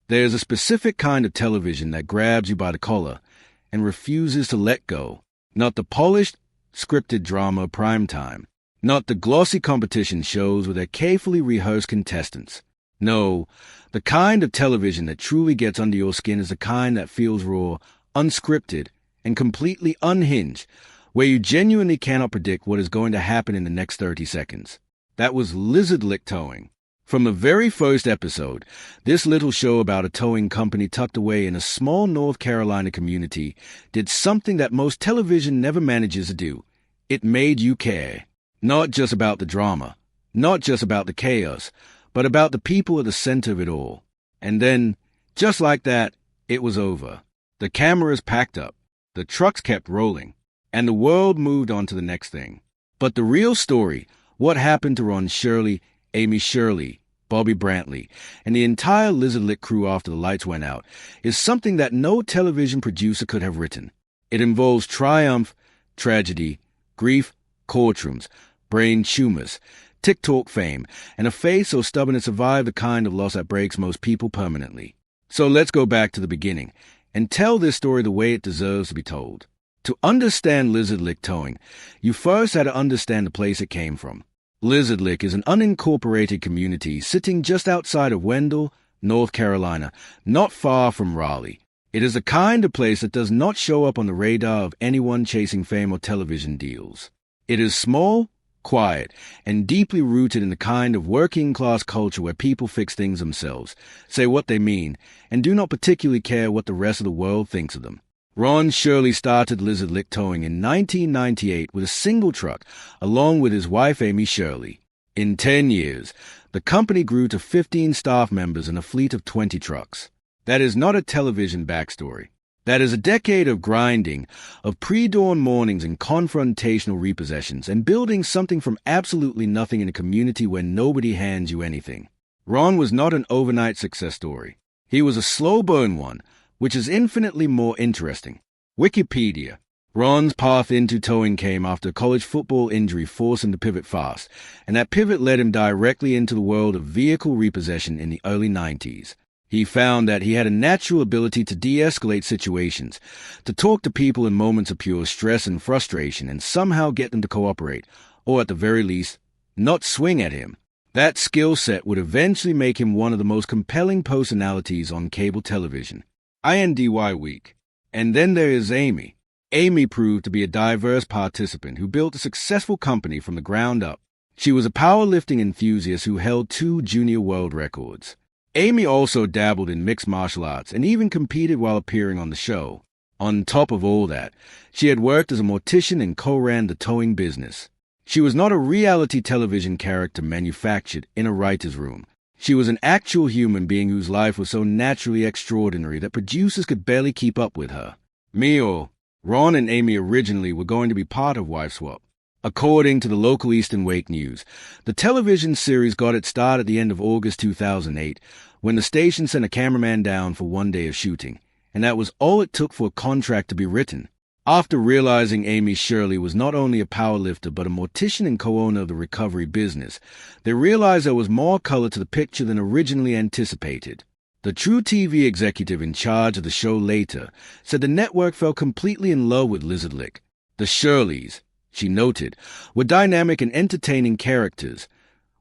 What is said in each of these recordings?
There's a specific kind of television that grabs you by the collar and refuses to let go. Not the polished, scripted drama of primetime. Not the glossy competition shows with their carefully rehearsed contestants. No, the kind of television that truly gets under your skin is the kind that feels raw, unscripted, and completely unhinged, where you genuinely cannot predict what is going to happen in the next 30 seconds. That was Lizard Lick Towing. From the very first episode, this little show about a towing company tucked away in a small North Carolina community did something that most television never manages to do. It made you care. Not just about the drama, not just about the chaos, but about the people at the center of it all. And then, just like that, it was over. The cameras packed up, the trucks kept rolling, and the world moved on to the next thing. But the real story, what happened to Ron Shirley, Amy Shirley, Bobby Brantley, and the entire Lizard Lick crew after the lights went out, is something that no television producer could have written. It involves triumph, tragedy, grief, courtrooms, brain tumors, TikTok fame, and a face so stubborn it survived the kind of loss that breaks most people permanently. So let's go back to the beginning and tell this story the way it deserves to be told. To understand Lizard Lick Towing, you first had to understand the place it came from. Lizard Lick is an unincorporated community sitting just outside of Wendell, North Carolina, not far from Raleigh. It is the kind of place that does not show up on the radar of anyone chasing fame or television deals. It is small, quiet, and deeply rooted in the kind of working-class culture where people fix things themselves, say what they mean, and do not particularly care what the rest of the world thinks of them. Ron Shirley started Lizard Lick Towing in 1998 with a single truck, along with his wife Amy Shirley. In 10 years, the company grew to 15 staff members and a fleet of 20 trucks. That is not a television backstory. That is a decade of grinding, of pre-dawn mornings and confrontational repossessions, and building something from absolutely nothing in a community where nobody hands you anything. Ron was not an overnight success story. He was a slow burn one, which is infinitely more interesting. Wikipedia. Ron's path into towing came after a college football injury forced him to pivot fast, and that pivot led him directly into the world of vehicle repossession in the early 90s. He found that he had a natural ability to de-escalate situations, to talk to people in moments of pure stress and frustration and somehow get them to cooperate, or at the very least, not swing at him. That skill set would eventually make him one of the most compelling personalities on cable television. INDY Week. And then there is Amy. Amy proved to be a diverse participant who built a successful company from the ground up. She was a powerlifting enthusiast who held 2 junior world records. Amy also dabbled in mixed martial arts and even competed while appearing on the show. On top of all that, she had worked as a mortician and co-ran the towing business. She was not a reality television character manufactured in a writer's room. She was an actual human being whose life was so naturally extraordinary that producers could barely keep up with her. Ron and Amy originally were going to be part of Wife Swap. According to the local Eastern Wake News, the television series got its start at the end of August 2008, when the station sent a cameraman down for one day of shooting, and that was all it took for a contract to be written. After realizing Amy Shirley was not only a powerlifter but a mortician and co-owner of the recovery business, they realized there was more color to the picture than originally anticipated. The truTV executive in charge of the show later said the network fell completely in love with Lizard Lick. The Shirleys, she noted, were dynamic and entertaining characters,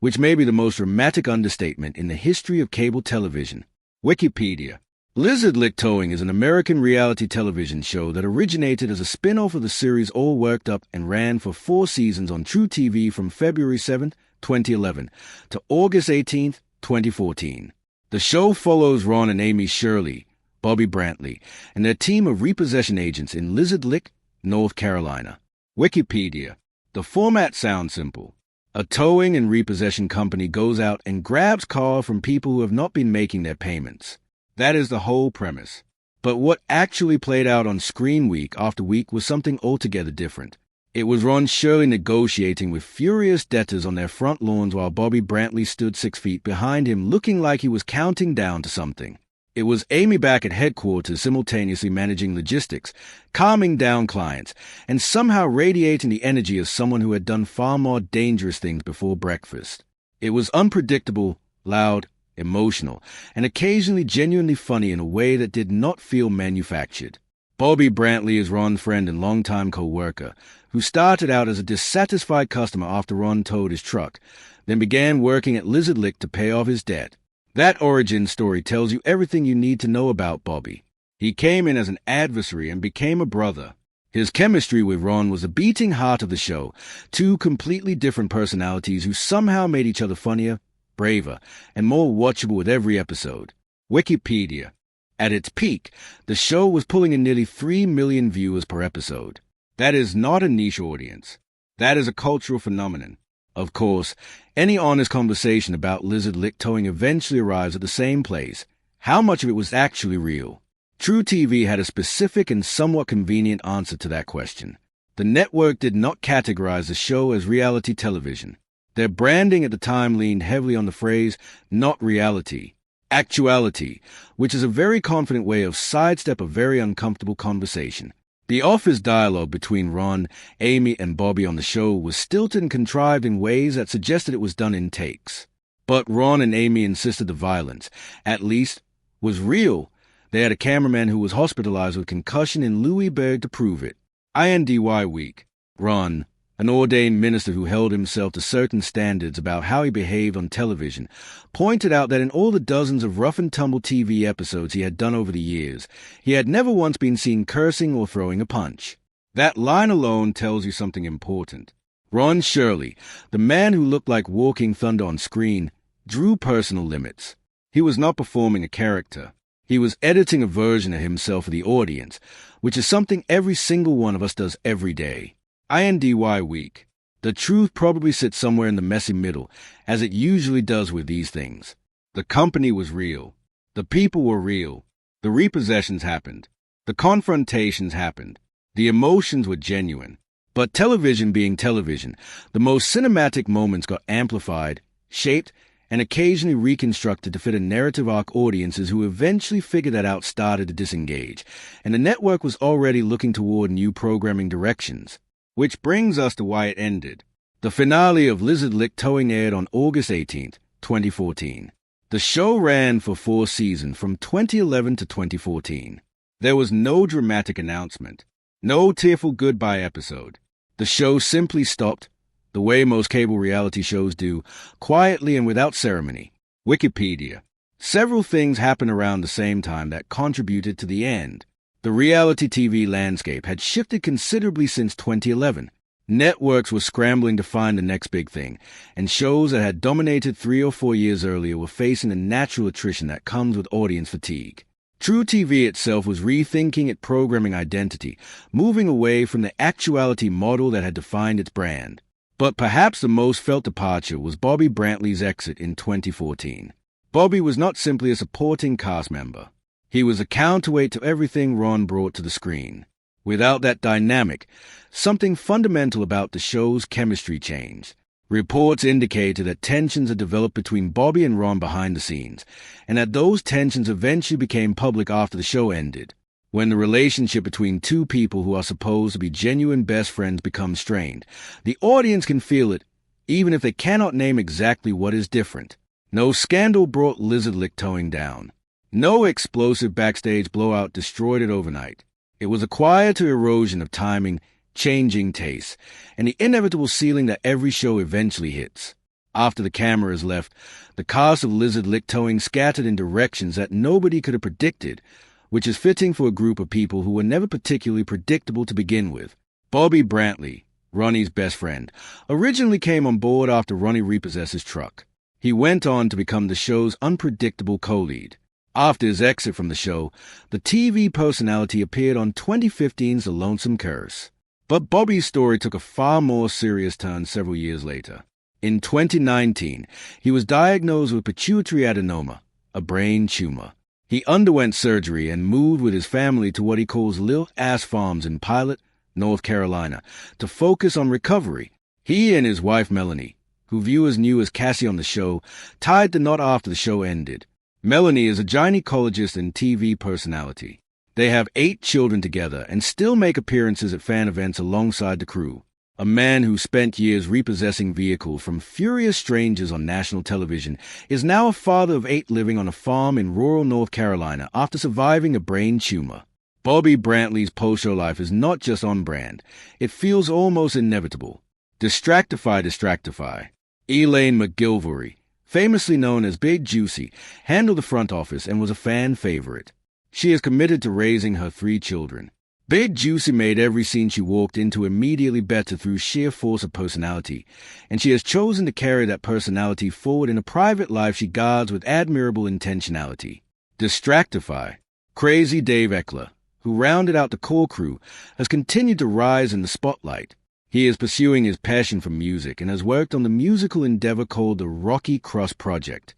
which may be the most dramatic understatement in the history of cable television. Wikipedia. Lizard Lick Towing is an American reality television show that originated as a spin-off of the series All Worked Up and ran for 4 seasons on truTV from February 7, 2011 to August 18, 2014. The show follows Ron and Amy Shirley, Bobby Brantley, and their team of repossession agents in Lizard Lick, North Carolina. Wikipedia. The format sounds simple. A towing and repossession company goes out and grabs cars from people who have not been making their payments. That is the whole premise. But what actually played out on screen week after week was something altogether different. It was Ron Shirley negotiating with furious debtors on their front lawns while Bobby Brantley stood 6 feet behind him looking like he was counting down to something. It was Amy back at headquarters simultaneously managing logistics, calming down clients, and somehow radiating the energy of someone who had done far more dangerous things before breakfast. It was unpredictable, loud, emotional, and occasionally genuinely funny in a way that did not feel manufactured. Bobby Brantley is Ron's friend and longtime co-worker, who started out as a dissatisfied customer after Ron towed his truck, then began working at Lizard Lick to pay off his debt. That origin story tells you everything you need to know about Bobby. He came in as an adversary and became a brother. His chemistry with Ron was the beating heart of the show, two completely different personalities who somehow made each other funnier, braver, and more watchable with every episode. Wikipedia. At its peak, the show was pulling in nearly 3 million viewers per episode. That is not a niche audience. That is a cultural phenomenon. Of course, any honest conversation about Lizard Lick towing eventually arrives at the same place. How much of it was actually real? truTV had a specific and somewhat convenient answer to that question. The network did not categorize the show as reality television. Their branding at the time leaned heavily on the phrase, not reality, actuality, which is a very confident way of sidestep a very uncomfortable conversation. The office dialogue between Ron, Amy, and Bobby on the show was stilted and contrived in ways that suggested it was done in takes. But Ron and Amy insisted the violence, at least, was real. They had a cameraman who was hospitalized with concussion in Louisburg to prove it. INDY Week. Ron, an ordained minister who held himself to certain standards about how he behaved on television, pointed out that in all the dozens of rough-and-tumble TV episodes he had done over the years, he had never once been seen cursing or throwing a punch. That line alone tells you something important. Ron Shirley, the man who looked like walking thunder on screen, drew personal limits. He was not performing a character. He was editing a version of himself for the audience, which is something every single one of us does every day. INDY Week. The truth probably sits somewhere in the messy middle, as it usually does with these things. The company was real. The people were real. The repossessions happened. The confrontations happened. The emotions were genuine. But television being television, the most cinematic moments got amplified, shaped, and occasionally reconstructed to fit a narrative arc audiences who eventually figured that out started to disengage, and the network was already looking toward new programming directions. Which brings us to why it ended. The finale of Lizard Lick towing aired on August 18th, 2014. The show ran for 4 seasons from 2011 to 2014. There was no dramatic announcement, no tearful goodbye episode. The show simply stopped, the way most cable reality shows do, quietly and without ceremony. Wikipedia. Several things happened around the same time that contributed to the end. The reality TV landscape had shifted considerably since 2011. Networks were scrambling to find the next big thing, and shows that had dominated 3 or 4 years earlier were facing the natural attrition that comes with audience fatigue. truTV itself was rethinking its programming identity, moving away from the actuality model that had defined its brand. But perhaps the most felt departure was Bobby Brantley's exit in 2014. Bobby was not simply a supporting cast member. He was a counterweight to everything Ron brought to the screen. Without that dynamic, something fundamental about the show's chemistry changed. Reports indicated that tensions had developed between Bobby and Ron behind the scenes, and that those tensions eventually became public after the show ended. When the relationship between two people who are supposed to be genuine best friends becomes strained, the audience can feel it, even if they cannot name exactly what is different. No scandal brought Lizard Lick towing down. No explosive backstage blowout destroyed it overnight. It was a quieter erosion of timing, changing tastes, and the inevitable ceiling that every show eventually hits. After the camera is left, the cast of Lizard Lick towing scattered in directions that nobody could have predicted, which is fitting for a group of people who were never particularly predictable to begin with. Bobby Brantley, Ronnie's best friend, originally came on board after Ronnie repossessed his truck. He went on to become the show's unpredictable co-lead. After his exit from the show, the TV personality appeared on 2015's The Lonesome Curse. But Bobby's story took a far more serious turn several years later. In 2019, he was diagnosed with pituitary adenoma, a brain tumor. He underwent surgery and moved with his family to what he calls Lil Ass Farms in Pilot, North Carolina, to focus on recovery. He and his wife Melanie, who viewers knew as Cassie on the show, tied the knot after the show ended. Melanie is a gynecologist and TV personality. They have 8 children together and still make appearances at fan events alongside the crew. A man who spent years repossessing vehicles from furious strangers on national television is now a father of 8 living on a farm in rural North Carolina after surviving a brain tumor. Bobby Brantley's post-show life is not just on brand. It feels almost inevitable. Distractify. Elaine McGilvory, famously known as Big Juicy, handled the front office and was a fan favorite. She is committed to raising her 3 children. Big Juicy made every scene she walked into immediately better through sheer force of personality, and she has chosen to carry that personality forward in a private life she guards with admirable intentionality. Distractify. Crazy Dave Eckler, who rounded out the core crew, has continued to rise in the spotlight. He is pursuing his passion for music and has worked on the musical endeavor called the Rocky Cross Project.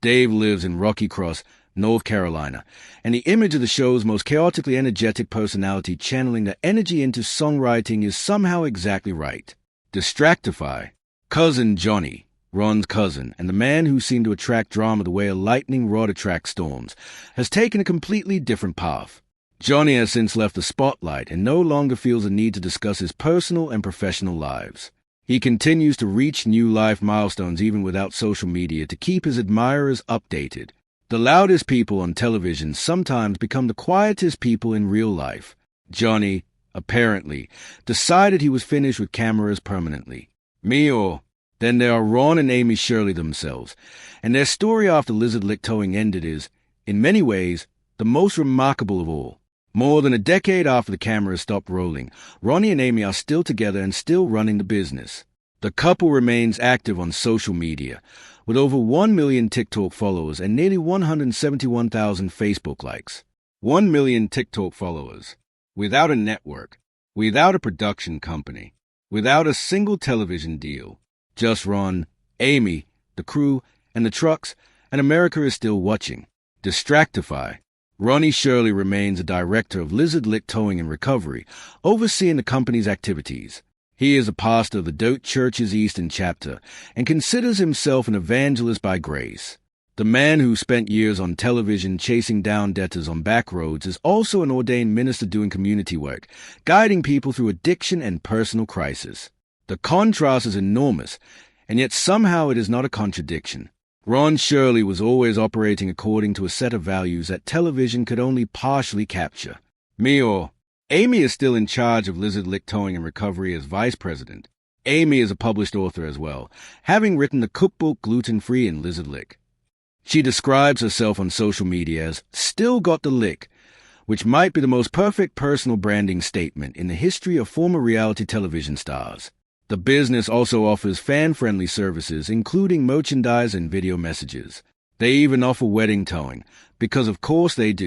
Dave lives in Rocky Cross, North Carolina, and the image of the show's most chaotically energetic personality channeling the energy into songwriting is somehow exactly right. Distractify. Cousin Johnny, Ron's cousin, and the man who seemed to attract drama the way a lightning rod attracts storms, has taken a completely different path. Johnny has since left the spotlight and no longer feels a need to discuss his personal and professional lives. He continues to reach new life milestones even without social media to keep his admirers updated. The loudest people on television sometimes become the quietest people in real life. Johnny, apparently, decided he was finished with cameras permanently. Then there are Ron and Amy Shirley themselves, and their story after Lizard Lick towing ended is, in many ways, the most remarkable of all. More than a decade after the cameras stopped rolling, Ronnie and Amy are still together and still running the business. The couple remains active on social media, with over 1 million TikTok followers and nearly 171,000 Facebook likes. 1 million TikTok followers. Without a network, without a production company, without a single television deal. Just Ron, Amy, the crew, and the trucks, and America is still watching. Distractify. Ronnie Shirley remains a director of Lizard Lick Towing and Recovery, overseeing the company's activities. He is a pastor of the Dote Church's Eastern chapter and considers himself an evangelist by grace. The man who spent years on television chasing down debtors on back roads is also an ordained minister doing community work, guiding people through addiction and personal crisis. The contrast is enormous, and yet somehow it is not a contradiction. Ron Shirley was always operating according to a set of values that television could only partially capture. Amy is still in charge of Lizard Lick Towing and Recovery as vice president. Amy is a published author as well, having written the cookbook Gluten-Free in Lizard Lick. She describes herself on social media as "still got the lick," which might be the most perfect personal branding statement in the history of former reality television stars. The business also offers fan-friendly services, including merchandise and video messages. They even offer wedding towing, because of course they do.